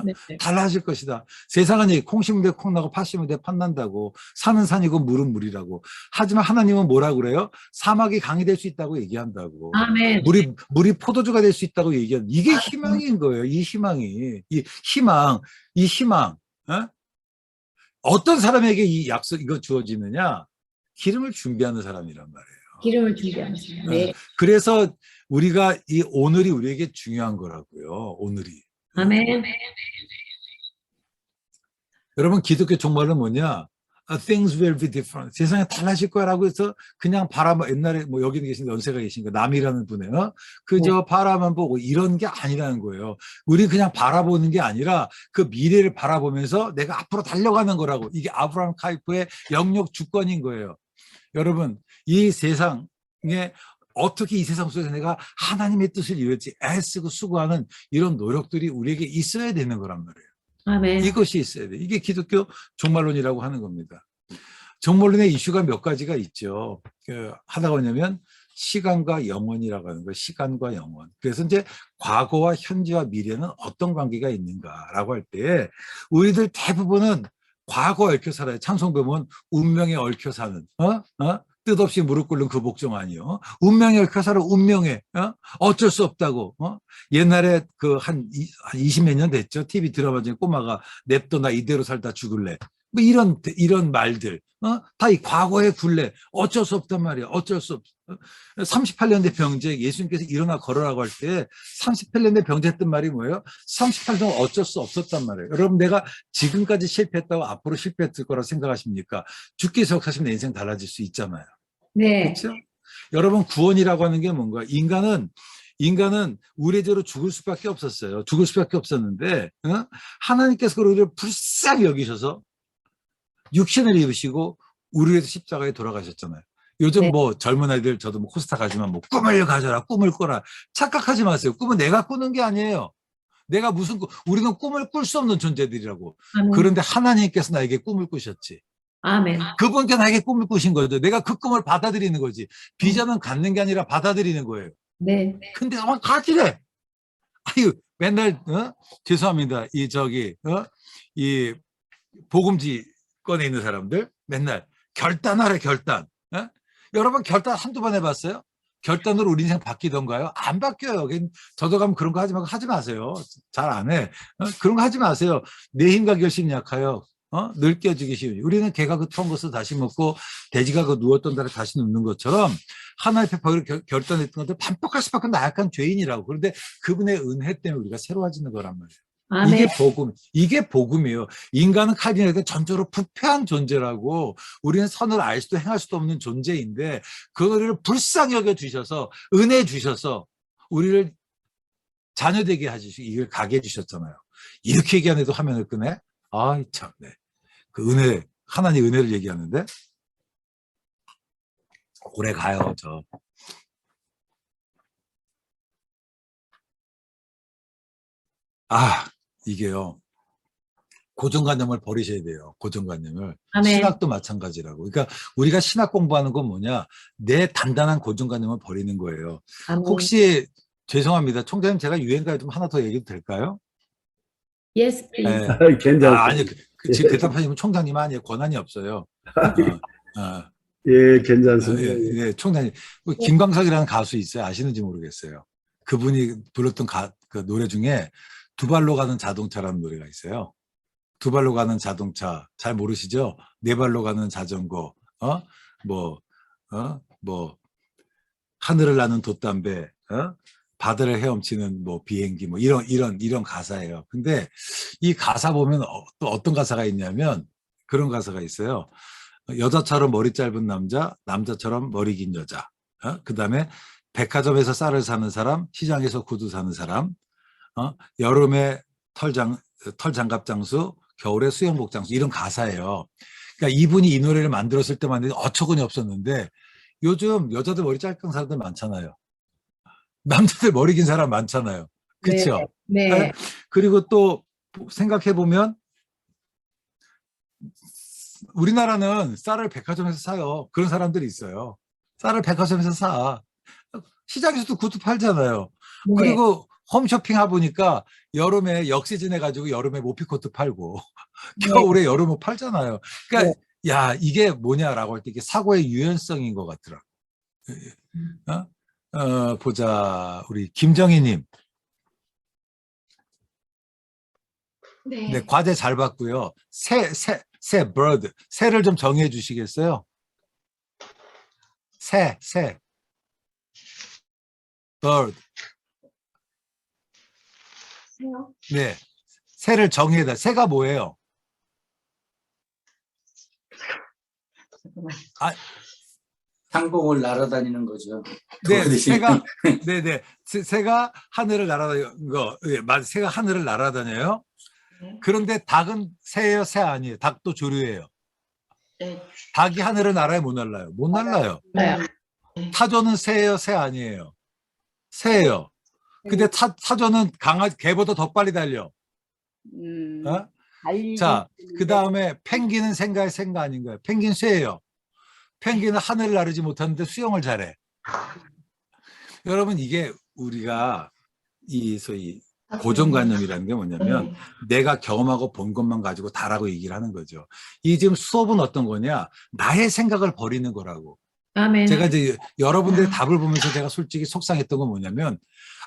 네. 달라질 것이다. 세상은 콩 심은 데 콩 나고 팥 심은 데 팥 난다고. 산은 산이고 물은 물이라고. 하지만 하나님은 뭐라 그래요? 사막이 강이 될 수 있다고 얘기한다고. 아멘. 물이 포도주가 될 수 있다고 얘기한다. 이게 희망인 거예요. 이 희망이. 이 희망. 어떤 사람에게 이 약속 이거 주어지느냐? 기름을 준비하는 사람이란 말이에요. 기름을 준비하는 사람. 네. 그래서 우리가 이 오늘이 우리에게 중요한 거라고요. 오늘이. 아멘. 여러분 기독교 종말은 뭐냐? Things will be different. 세상이 달라질 거라고 해서 그냥 바라만 옛날에 뭐 여기 계신 연세가 계신가 남이라는 분이요. 그저 바라만 보고 이런 게 아니라는 거예요. 우리 그냥 바라보는 게 아니라 그 미래를 바라보면서 내가 앞으로 달려가는 거라고. 이게 아브라함 카이프의 영역 주권인 거예요. 여러분 이 세상에 어떻게 이 세상 속에서 내가 하나님의 뜻을 이룰지 애쓰고 수고하는 이런 노력들이 우리에게 있어야 되는 거란 말이에요. 아멘. 이것이 있어야 돼. 이게 기독교 종말론이라고 하는 겁니다. 종말론의 이슈가 몇 가지가 있죠. 하나가 뭐냐면 시간과 영원이라고 하는 거예요. 시간과 영원. 그래서 이제 과거와 현재와 미래는 어떤 관계가 있는가라고 할 때 우리들 대부분은 과거에 얽혀 살아요. 찬송 보면 운명에 얽혀 사는 뜻없이 무릎 꿇는 그 복종 아니요. 운명에 얽혀 살아 운명에 어쩔 수 없다고. 옛날에 그 한 20몇 년 됐죠. TV 드라마 중에 꼬마가 냅둬 나 이대로 살다 죽을래. 뭐 이런 말들 다 이 과거의 굴레 어쩔 수 없단 말이야. 어쩔 수 없. 38년 대 병제 예수님께서 일어나 걸으라고 할 때 38년 대 병제 했던 말이 뭐예요? 38년 동안 어쩔 수 없었단 말이에요. 여러분 내가 지금까지 실패했다고 앞으로 실패했을 거라 생각하십니까? 주께서 역사하시면 내 인생 달라질 수 있잖아요. 네. 그렇죠? 여러분 구원이라고 하는 게 뭔가 인간은 우레제로 죽을 수밖에 없었어요. 죽을 수밖에 없었는데 하나님께서 우리를 불쌍히 여기셔서 육신을 입으시고 우리를 위해서 십자가에 돌아가셨잖아요. 요즘 네. 뭐 젊은 아이들 저도 뭐 코스타 가지만 뭐 꿈을 가져라 꿈을 꿔라 착각하지 마세요. 꿈은 내가 꾸는 게 아니에요. 내가 우리는 꿈을 꿀 수 없는 존재들이라고. 아멘. 그런데 하나님께서 나에게 꿈을 꾸셨지. 아멘. 그분께 나에게 꿈을 꾸신 거죠. 내가 그 꿈을 받아들이는 거지. 비전은 갖는 게 아니라 받아들이는 거예요. 네. 근데 아마 가지래. 아유 맨날 죄송합니다. 이 복음지권에 있는 사람들 맨날 결단하래 결단. 여러분 결단 한두 번 해봤어요? 결단으로 우리 인생 바뀌던가요? 안 바뀌어요. 저도 가면 그런 거 하지 마세요. 잘 안 해. 그런 거 하지 마세요. 내 힘과 결심이 약하여 늘 깨지기 쉬우니. 우리는 개가 그 터은 것을 다시 먹고 돼지가 그 누웠던 달에 다시 눕는 것처럼 하나의 페퍼를 결단했던 것들 반복할 수밖에 나약한 죄인이라고. 그런데 그분의 은혜 때문에 우리가 새로워지는 거란 말이에요. 아멘. 이게 복음이에요. 인간은 칼빈에게 전적으로 부패한 존재라고 우리는 선을 알 수도 행할 수도 없는 존재인데 그거를 불쌍히 여겨 주셔서 은혜 주셔서 우리를 자녀되게 해주시고 이걸 가게 해주셨잖아요. 이렇게 얘기 안 해도 화면을 끄네. 아이 참네. 그 은혜 하나님 은혜를 얘기하는데 오래 가요 저. 이게요. 고정관념을 버리셔야 돼요. 고정관념을. 아멘. 신학도 마찬가지라고. 그러니까 우리가 신학 공부하는 건 뭐냐? 내 단단한 고정관념을 버리는 거예요. 아멘. 혹시 죄송합니다. 총장님 제가 유행가에 좀 하나 더 얘기해도 될까요? Yes, please. 네. 괜찮습니다. 아니 지금 대답하시면 총장님 아니에요. 권한이 없어요. 예, 괜찮습니다. 예, 총장님. 김광석이라는 가수 있어요. 아시는지 모르겠어요. 그분이 불렀던 그 노래 중에 두 발로 가는 자동차라는 노래가 있어요. 두 발로 가는 자동차 잘 모르시죠? 네 발로 가는 자전거, 뭐 하늘을 나는 돛담배, 바다를 헤엄치는 뭐 비행기, 뭐 이런 가사예요. 근데 이 가사 보면 또 어떤 가사가 있냐면 그런 가사가 있어요. 여자처럼 머리 짧은 남자, 남자처럼 머리 긴 여자. 그다음에 백화점에서 쌀을 사는 사람, 시장에서 구두 사는 사람, 여름에 털장갑 장수, 겨울에 수영복 장수, 이런 가사예요. 그러니까 이분이 이 노래를 만들었을 때만 해도 어처구니 없었는데 요즘 여자들 머리 짧은 사람들 많잖아요. 남자들 머리 긴 사람 많잖아요. 그렇죠? 네. 그리고 또 생각해 보면 우리나라는 쌀을 백화점에서 사요. 그런 사람들이 있어요. 쌀을 백화점에서 사. 시장에서도 구두 팔잖아요. 네. 그리고 홈쇼핑 해보니까 여름에 역시즌 해가지고 여름에 모피코트 팔고 겨울에 여름옷 팔잖아요. 그러니까 야 이게 뭐냐라고 할 때 이게 사고의 유연성인 것 같더라고. 보자 우리 김정희님. 네, 과제 잘 봤고요. 새 bird 새를 좀 정의해 주시겠어요? 새 bird. 새요? 네, 새를 정의해다. 새가 뭐예요? 상봉을 날아다니는 거죠. 네, 도대체. 새가 하늘을 날아다니는 거. 예, 맞. 새가 하늘을 날아다녀요. 그런데 닭은 새예요, 새 아니에요? 닭도 조류예요. 닭이 하늘을 날아요, 못 날아요? 못 날아요. 네. 타조는 새예요, 새 아니에요? 새예요. 근데 타조는 개보다 더 빨리 달려. 자, 그 다음에 펭귄은 새인가요, 새가 아닌가요? 펭귄 새예요. 펭귄은 하늘을 나르지 못하는데 수영을 잘해. 여러분, 이게 우리가 이 소위 고정관념이라는 게 뭐냐면 내가 경험하고 본 것만 가지고 다라고 얘기를 하는 거죠. 이 지금 수업은 어떤 거냐? 나의 생각을 버리는 거라고. 아멘. 제가 이제 여러분들의 답을 보면서 제가 솔직히 속상했던 건 뭐냐면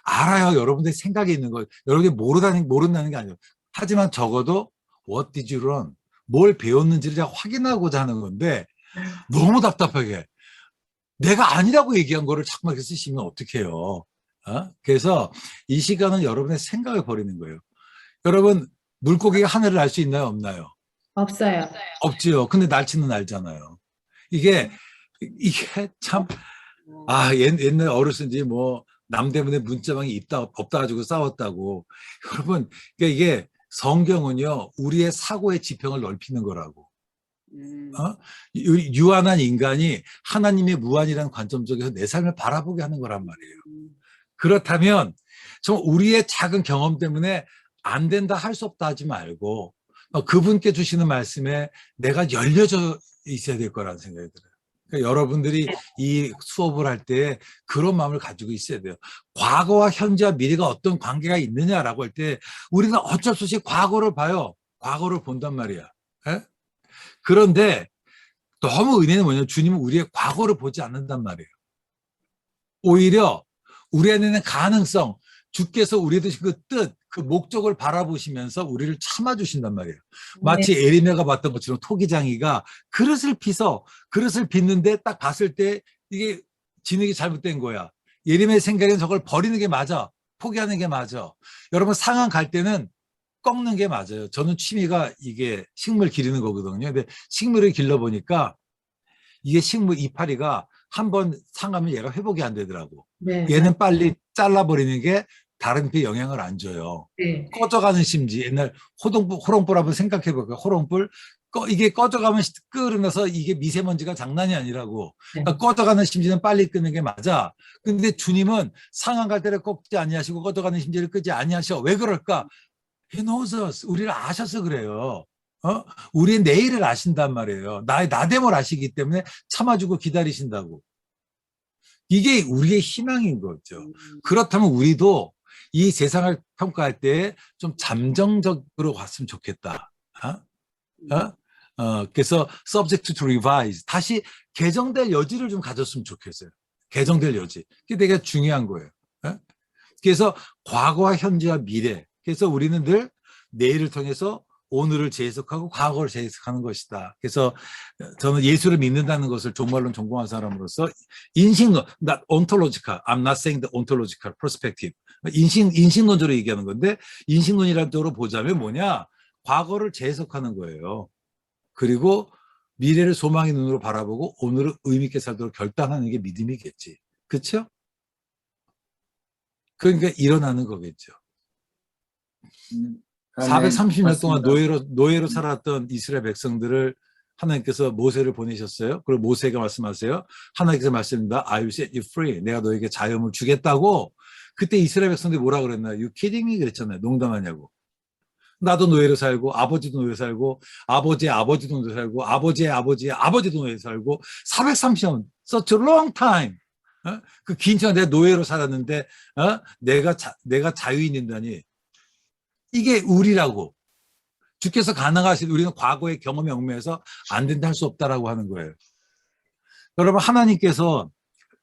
알아요. 여러분들이 생각이 있는 거. 여러분들이 모른다는 게 아니에요. 하지만 적어도 what did you learn? 뭘 배웠는지를 제가 확인하고자 하는 건데 너무 답답하게 내가 아니라고 얘기한 거를 자꾸 이렇게 쓰시면 어떡해요. 그래서 이 시간은 여러분의 생각을 버리는 거예요. 여러분 물고기가 하늘을 날 수 있나요? 없나요? 없어요. 없지요. 근데 날치는 알잖아요. 이게 참 옛날 어르신들이 뭐 남대문에 문자방이 없다 가지고 싸웠다고. 여러분 이게 성경은요 우리의 사고의 지평을 넓히는 거라고. 유한한 인간이 하나님의 무한이라는 관점 속에서 내 삶을 바라보게 하는 거란 말이에요. 그렇다면 좀 우리의 작은 경험 때문에 안 된다, 할 수 없다 하지 말고 그분께 주시는 말씀에 내가 열려져 있어야 될 거라는 생각이 들어요. 그러니까 여러분들이 이 수업을 할 때 그런 마음을 가지고 있어야 돼요. 과거와 현재와 미래가 어떤 관계가 있느냐라고 할 때 우리는 어쩔 수 없이 과거를 봐요. 과거를 본단 말이야. 에? 그런데 너무 은혜는 뭐냐면 주님은 우리의 과거를 보지 않는단 말이에요. 오히려 우리 안에 있는 가능성, 주께서 우리에 두신 그 뜻, 그 목적을 바라보시면서 우리를 참아주신단 말이에요. 마치 에리메가 봤던 것처럼 토기장이가 그릇을 빚는데 딱 봤을 때 이게 진흙이 잘못된 거야. 예림의 생각에는 저걸 버리는 게 맞아. 포기하는 게 맞아. 여러분 상한 갈 때는 꺾는 게 맞아요. 저는 취미가 이게 식물 기르는 거거든요. 근데 식물을 길러보니까 이게 식물 이파리가 한번 상하면 얘가 회복이 안 되더라고. 네. 얘는 빨리 잘라버리는 게 다른 데 영향을 안 줘요. 네. 꺼져가는 심지. 옛날 호롱불 한번 생각해 볼까요? 호롱불. 이게 꺼져가면 끓으면서 이게 미세먼지가 장난이 아니라고. 그러니까 꺼져가는 심지는 빨리 끄는 게 맞아. 근데 주님은 상한 갈 때를 꺾지 아니하시고 꺼져가는 심지를 끄지 아니하셔. 왜 그럴까? He knows us. 우리를 아셔서 그래요. 우리의 내일을 아신단 말이에요. 나의 나됨을 아시기 때문에 참아주고 기다리신다고. 이게 우리의 희망인 거죠. 그렇다면 우리도 이 세상을 평가할 때 좀 잠정적으로 왔으면 좋겠다. 그래서 subject to revise. 다시 개정될 여지를 좀 가졌으면 좋겠어요. 개정될 여지. 그게 되게 중요한 거예요. 그래서 과거와 현재와 미래. 그래서 우리는 늘 내일을 통해서 오늘을 재해석하고 과거를 재해석하는 것이다. 그래서 저는 예수를 믿는다는 것을 종말론 전공한 사람으로서 인식론, not ontological, I'm not saying the ontological perspective. 인식론적으로 얘기하는 건데 인식론이라는 쪽으로 보자면 뭐냐? 과거를 재해석하는 거예요. 그리고 미래를 소망의 눈으로 바라보고 오늘을 의미 있게 살도록 결단하는 게 믿음이겠지. 그렇죠? 그러니까 일어나는 거겠죠. 430년 동안 노예로 살았던 이스라엘 백성들을 하나님께서 모세를 보내셨어요. 그리고 모세가 말씀하세요. 하나님께서 말씀합니다. I will set you free. 내가 너에게 자유함을 주겠다고. 그때 이스라엘 백성들이 뭐라 그랬나요? You kidding me? 그랬잖아요. 농담하냐고. 나도 노예로 살고 아버지도 노예로 살고 아버지의 아버지도 노예로 살고 아버지의 아버지의 아버지도 노예로 살고 430년 such a long time. 그 긴 시간 내가 노예로 살았는데 내가 자유인이다니. 이게 우리라고. 주께서 가능하신 우리는 과거의 경험에 얽매여서 안 된다 할 수 없다라고 하는 거예요. 여러분 하나님께서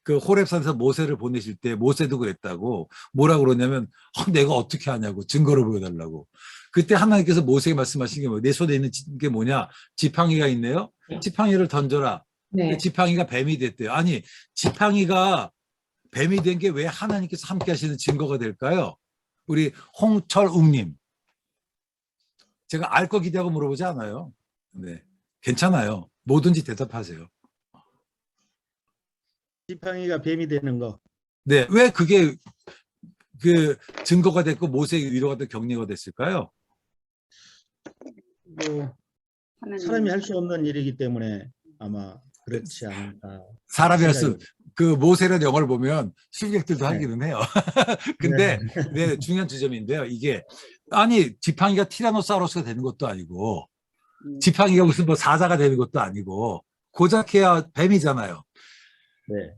그 호렙산에서 모세를 보내실 때 모세도 그랬다고 뭐라고 그러냐면 내가 어떻게 하냐고 증거를 보여달라고. 그때 하나님께서 모세에게 말씀하신 게 뭐예요? 내 손에 있는 게 뭐냐? 지팡이가 있네요. 지팡이를 던져라. 네. 지팡이가 뱀이 됐대요. 아니 지팡이가 뱀이 된 게 왜 하나님께서 함께 하시는 증거가 될까요? 우리 홍철웅님. 제가 알 거 기대하고 물어보지 않아요. 네, 괜찮아요. 뭐든지 대답하세요. 지팡이가 뱀이 되는 거. 네, 왜 그게 그 증거가 됐고 모세의 위로가 된 격려가 됐을까요? 뭐 사람이 할 수 없는 일이기 때문에 아마 그렇지 않을까. 사람이 할 수, 그 모세라는 영화를 보면 실객들도 네. 하기는 해요. 근데 네, 중요한 지점인데요. 이게 아니 지팡이가 티라노사우루스가 되는 것도 아니고 지팡이가 무슨 뭐 사자가 되는 것도 아니고 고작해야 뱀이잖아요. 네.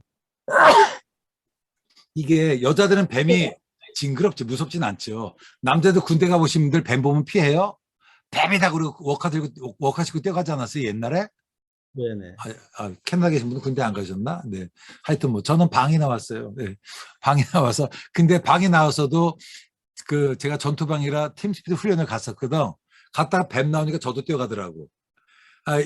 이게 여자들은 뱀이 징그럽지 무섭진 않죠. 남자들 군대 가보신 분들 뱀 보면 피해요? 뱀이다 그러고 워카 시고 뛰어가지 않았어요 옛날에? 네네. 캐나다 계신 분은 군대 안 가셨나? 네. 하여튼 뭐 저는 방이 나왔어요. 네. 방이 나와서 근데 방이 나와서도 그 제가 전투방이라 팀스피드 훈련을 갔었거든. 갔다가 뱀 나오니까 저도 뛰어가더라고.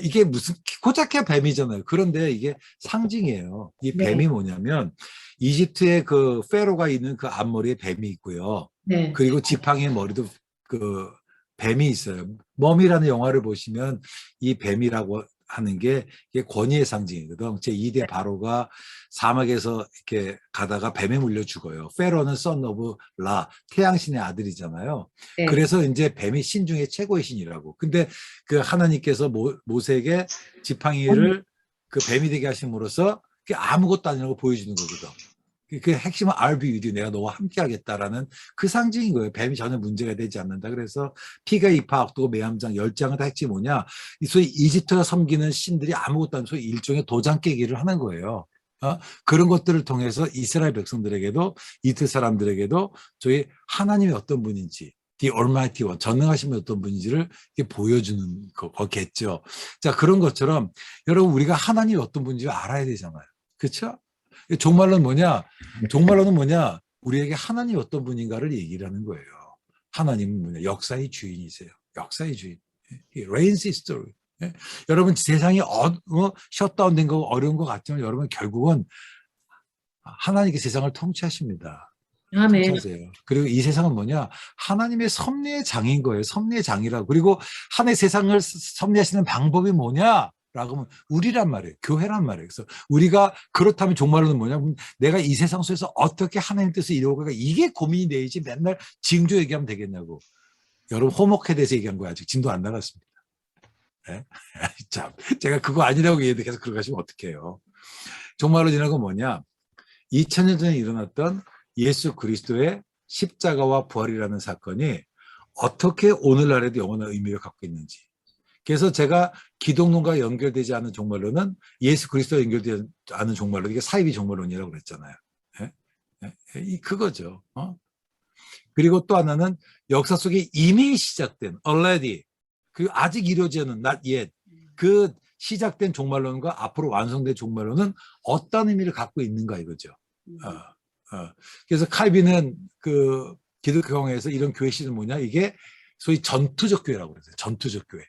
이게 무슨 고작해야 뱀이잖아요. 그런데 이게 상징이에요. 이 뱀이 뭐냐면 이집트의 그 페로가 있는 그 앞머리에 뱀이 있고요. 네. 그리고 지팡이의 머리도 그 뱀이 있어요. 멈이라는 영화를 보시면 이 뱀이라고 하는 게 이게 권위의 상징이거든. 제2대 바로가 사막에서 이렇게 가다가 뱀에 물려 죽어요. 페로는 선 오브 라, 태양신의 아들이잖아요. 네. 그래서 이제 뱀이 신 중에 최고의 신이라고. 근데 그 하나님께서 모세에게 지팡이를 그 뱀이 되게 하심으로써 그게 아무것도 아니라고 보여주는 거거든. 그 핵심은 I'll be with you. 내가 너와 함께 하겠다라는 그 상징인 거예요. 뱀이 전혀 문제가 되지 않는다. 그래서 피가 이파 악도고 매함장 10장은 다 핵심이 뭐냐. 소위 이집트가 섬기는 신들이 아무것도 아닌 소위 일종의 도장 깨기를 하는 거예요. 그런 것들을 통해서 이스라엘 백성들에게도 이틀 사람들에게도 저희 하나님이 어떤 분인지 The Almighty One, 전능하신 분이 어떤 분인지를 보여주는 거겠죠. 자, 그런 것처럼 여러분 우리가 하나님이 어떤 분인지 알아야 되잖아요. 그렇죠? 종말론은 뭐냐? 종말론은 뭐냐? 우리에게 하나님이 어떤 분인가를 얘기를 하는 거예요. 하나님은 뭐냐? 역사의 주인이세요. 역사의 주인. Reigns history. 여러분 세상이 셧다운된 거 어려운 것 같지만 여러분 결국은 하나님께 세상을 통치하십니다. 아멘. 통치하세요. 그리고 이 세상은 뭐냐? 하나님의 섭리의 장인 거예요. 섭리의 장이라고. 그리고 하나의 세상을 섭리하시는 방법이 뭐냐? 라고 하면 우리란 말이에요. 교회란 말이에요. 그래서 우리가 그렇다면 종말로는 뭐냐? 내가 이 세상 속에서 어떻게 하나님 뜻을 이루어갈까? 이게 고민이 되지 맨날 징조 얘기하면 되겠냐고. 여러분 호목에 대해서 얘기한 거야. 아직 진도 안 나갔습니다. 네? 참, 제가 그거 아니라고 얘기해도 계속 그러고 가시면 어떡해요. 종말론이라는 건 뭐냐? 2000년 전에 일어났던 예수 그리스도의 십자가와 부활이라는 사건이 어떻게 오늘날에도 영원한 의미를 갖고 있는지. 그래서 제가 기독론과 연결되지 않은 종말론은 예수 그리스도와 연결되지 않은 종말론, 이게 사이비 종말론이라고 그랬잖아요. 예? 그거죠. 그리고 또 하나는 역사 속에 이미 시작된 already, 그리고 아직 이루어지지 않은 not yet, 그 시작된 종말론과 앞으로 완성된 종말론은 어떤 의미를 갖고 있는가 이거죠. 그래서 칼빈은 그 기독교회에서 이런 교회 시즌 뭐냐, 이게 소위 전투적 교회라고 그러세요. 전투적 교회.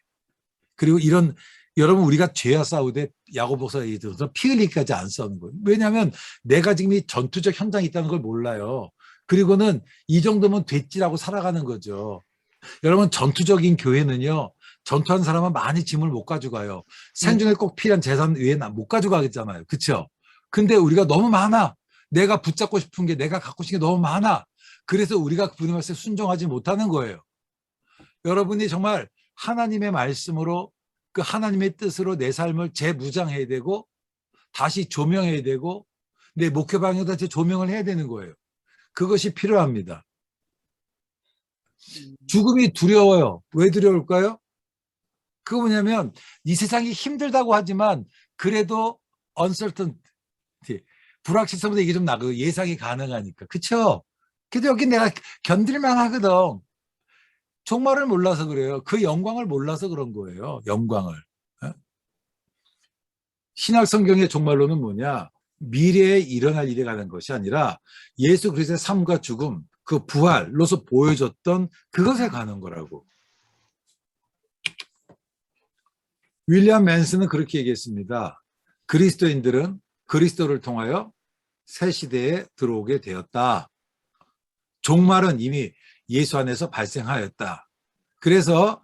그리고 이런, 여러분, 우리가 죄와 싸우되 야고보서 예를 들어서 피 흘리기까지 안 싸우는 거예요. 왜냐하면 내가 지금 이 전투적 현장에 있다는 걸 몰라요. 그리고는 이 정도면 됐지라고 살아가는 거죠. 여러분, 전투적인 교회는요, 전투하는 사람은 많이 짐을 못 가져가요. 생존에 꼭 필요한 재산 외에는 못 가져가겠잖아요. 그렇죠? 근데 우리가 너무 많아. 내가 붙잡고 싶은 게, 내가 갖고 싶은 게 너무 많아. 그래서 우리가 그분의 말씀에 순종하지 못하는 거예요. 여러분이 정말 하나님의 말씀으로, 그 하나님의 뜻으로 내 삶을 재무장해야 되고, 다시 조명해야 되고, 내 목표 방향으로 다시 조명을 해야 되는 거예요. 그것이 필요합니다. 죽음이 두려워요. 왜 두려울까요? 그거 뭐냐면 이 세상이 힘들다고 하지만 그래도 uncertainty, 불확실성보다 이게 좀 나고 예상이 가능하니까. 그렇죠? 그래도 여기 내가 견딜만 하거든. 종말을 몰라서 그래요. 그 영광을 몰라서 그런 거예요. 영광을. 신약 성경의 종말론은 뭐냐? 미래에 일어날 일에 관한 것이 아니라 예수 그리스도의 삶과 죽음, 그 부활로서 보여줬던 그것에 관한 거라고. 윌리엄 맨슨은 그렇게 얘기했습니다. 그리스도인들은 그리스도를 통하여 새 시대에 들어오게 되었다. 종말은 이미 예수 안에서 발생하였다. 그래서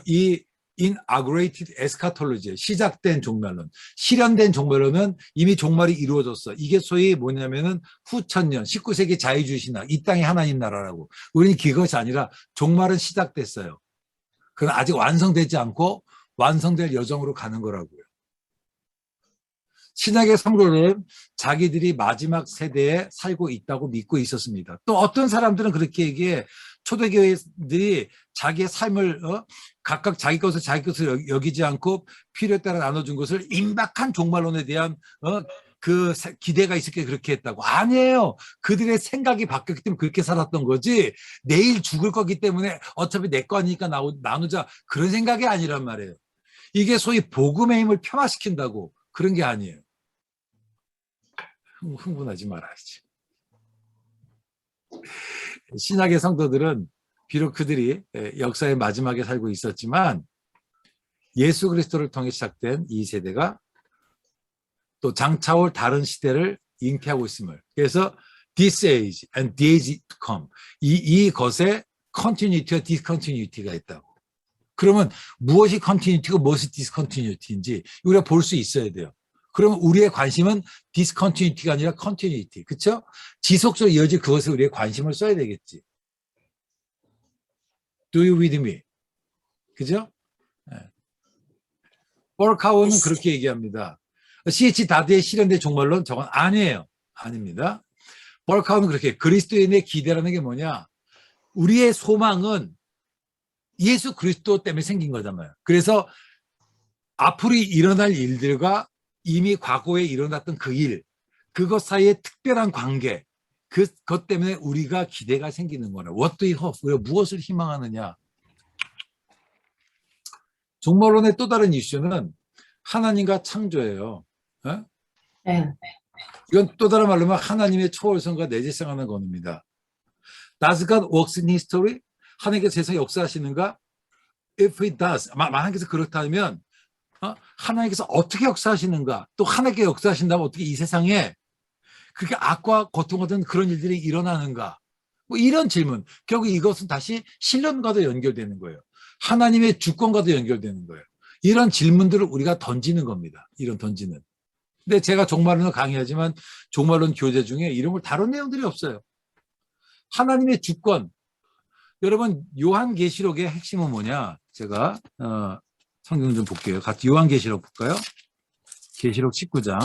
이 inaugurated eschatology, 시작된 종말론, 실현된 종말론은 이미 종말이 이루어졌어. 이게 소위 뭐냐면은 후천년 19세기 자유주의 신학, 이 땅이 하나님 나라라고. 우리는 그것이 아니라 종말은 시작됐어요. 그건 아직 완성되지 않고 완성될 여정으로 가는 거라고요. 신약의 성도들은 자기들이 마지막 세대에 살고 있다고 믿고 있었습니다. 또 어떤 사람들은 그렇게 얘기해. 초대교회들이 자기의 삶을 각각 자기 것을 여기지 않고 필요에 따라 나눠준 것을 임박한 종말론에 대한 그 기대가 있었기에 그렇게 했다고. 아니에요. 그들의 생각이 바뀌었기 때문에 그렇게 살았던 거지, 내일 죽을 거기 때문에 어차피 내 거니까 나누자, 그런 생각이 아니란 말이에요. 이게 소위 복음의 힘을 편화시킨다고, 그런 게 아니에요. 흥분하지 말아야지. 신약의 성도들은 비록 그들이 역사의 마지막에 살고 있었지만 예수 그리스도를 통해 시작된 이 세대가 또 장차올 다른 시대를 잉태하고 있음을, 그래서 this age and the age to come, 이것에 continuity와 discontinuity가 있다고. 그러면 무엇이 continuity고 무엇이 discontinuity인지 우리가 볼 수 있어야 돼요. 그러면 우리의 관심은 discontinuity가 아니라 continuity, 그렇죠? 지속적으로 이어질 그것에 우리의 관심을 써야 되겠지. Do you with me? 그죠? 볼카우는 그렇게 얘기합니다. C.H. 다드의 실현된 종말론, 저건 아니에요. 아닙니다. 볼카우는 그렇게, 그리스도인의 기대라는 게 뭐냐? 우리의 소망은 예수 그리스도 때문에 생긴 거잖아요. 그래서 앞으로 일어날 일들과 이미 과거에 일어났던 그 일, 그것 사이에 특별한 관계, 그것 때문에 우리가 기대가 생기는 거라. What do you hope? 우리가 무엇을 희망하느냐? 종말론의 또 다른 이슈는 하나님과 창조예요. 네. 이건 또 다른 말로 하면 하나님의 초월성과 내재성하는 겁니다. Does God works in history? 하나님께서 세상에 역사하시는가? If he does, 하나님께서 그렇다면 하나님께서 어떻게 역사하시는가? 또 하나님께 역사하신다면 어떻게 이 세상에 그렇게 악과 고통 같은 그런 일들이 일어나는가? 뭐 이런 질문. 결국 이것은 다시 신론과도 연결되는 거예요. 하나님의 주권과도 연결되는 거예요. 이런 질문들을 우리가 던지는 겁니다. 이런 던지는. 근데 제가 종말론을 강의하지만 종말론 교재 중에 이런 걸 다룬 내용들이 없어요. 하나님의 주권. 여러분, 요한계시록의 핵심은 뭐냐? 제가 성경 좀 볼게요. 같이 요한계시록 볼까요? 계시록 19장.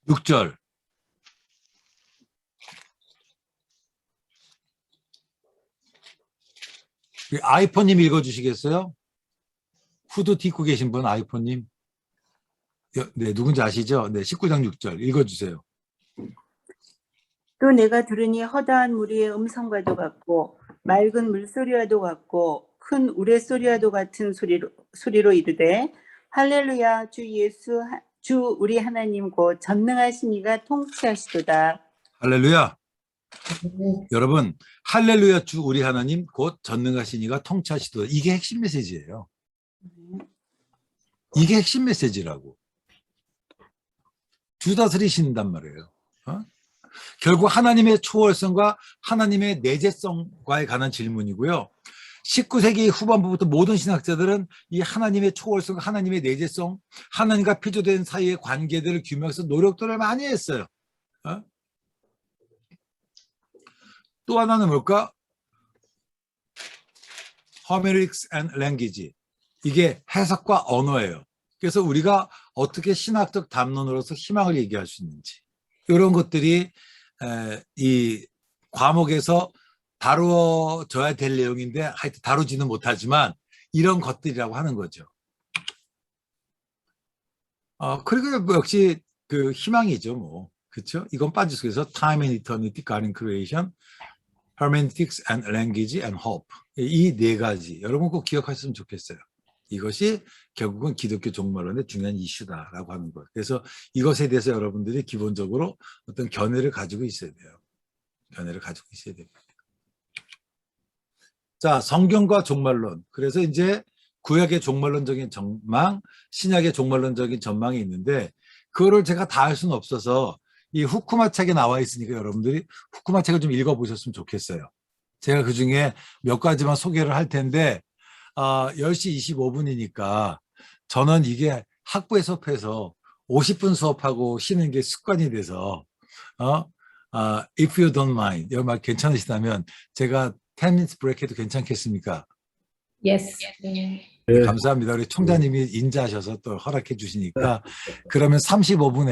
6절. 아이폰님 읽어주시겠어요? 후드 입고 계신 분 아이폰님. 네, 누군지 아시죠? 네, 19장 6절 읽어주세요. 또 내가 들으니 허다한 무리의 음성과도 같고 맑은 물소리와도 같고 큰 우레소리와도 같은 소리로 이르되 할렐루야 주 예수 주 우리 하나님 곧 전능하신 이가 통치하시도다. 할렐루야. 여러분, 할렐루야 주 우리 하나님 곧 전능하신 이가 통치하시도다. 이게 핵심 메시지예요. 이게 핵심 메시지라고. 주 다스리신단 말이에요. 결국 하나님의 초월성과 하나님의 내재성과에 관한 질문이고요. 19세기 후반부부터 모든 신학자들은 이 하나님의 초월성과 하나님의 내재성, 하나님과 피조된 사이의 관계들을 규명해서 노력들을 많이 했어요. 또 하나는 뭘까? Hermeneutics and Language. 이게 해석과 언어예요. 그래서 우리가 어떻게 신학적 담론으로서 희망을 얘기할 수 있는지 이런 것들이 이 과목에서 다루어져야 될 내용인데 하여튼 다루지는 못하지만 이런 것들이라고 하는 거죠. 그리고 역시 그 희망이죠, 뭐. 그렇죠? 이건 빠질 수 있어서 Time and Eternity, God and Creation, Hermeneutics and Language and Hope. 이 네 가지 여러분 꼭 기억하셨으면 좋겠어요. 이것이 결국은 기독교 종말론의 중요한 이슈다라고 하는 것. 그래서 이것에 대해서 여러분들이 기본적으로 어떤 견해를 가지고 있어야 돼요. 견해를 가지고 있어야 됩니다. 자, 성경과 종말론. 그래서 이제 구약의 종말론적인 전망, 신약의 종말론적인 전망이 있는데 그거를 제가 다 할 수는 없어서 이 후쿠마 책에 나와 있으니까 여러분들이 후쿠마 책을 좀 읽어보셨으면 좋겠어요. 제가 그중에 몇 가지만 소개를 할 텐데 10시 25분이니까 저는 이게 학부에 수업해서 50분 수업하고 쉬는 게 습관이 돼서 if you don't mind, 여러분 말 괜찮으시다면 제가 10 minutes break 해도 괜찮겠습니까? Yes. 네. 감사합니다. 우리 총장님이 인자하셔서 또 허락해 주시니까 그러면 35분에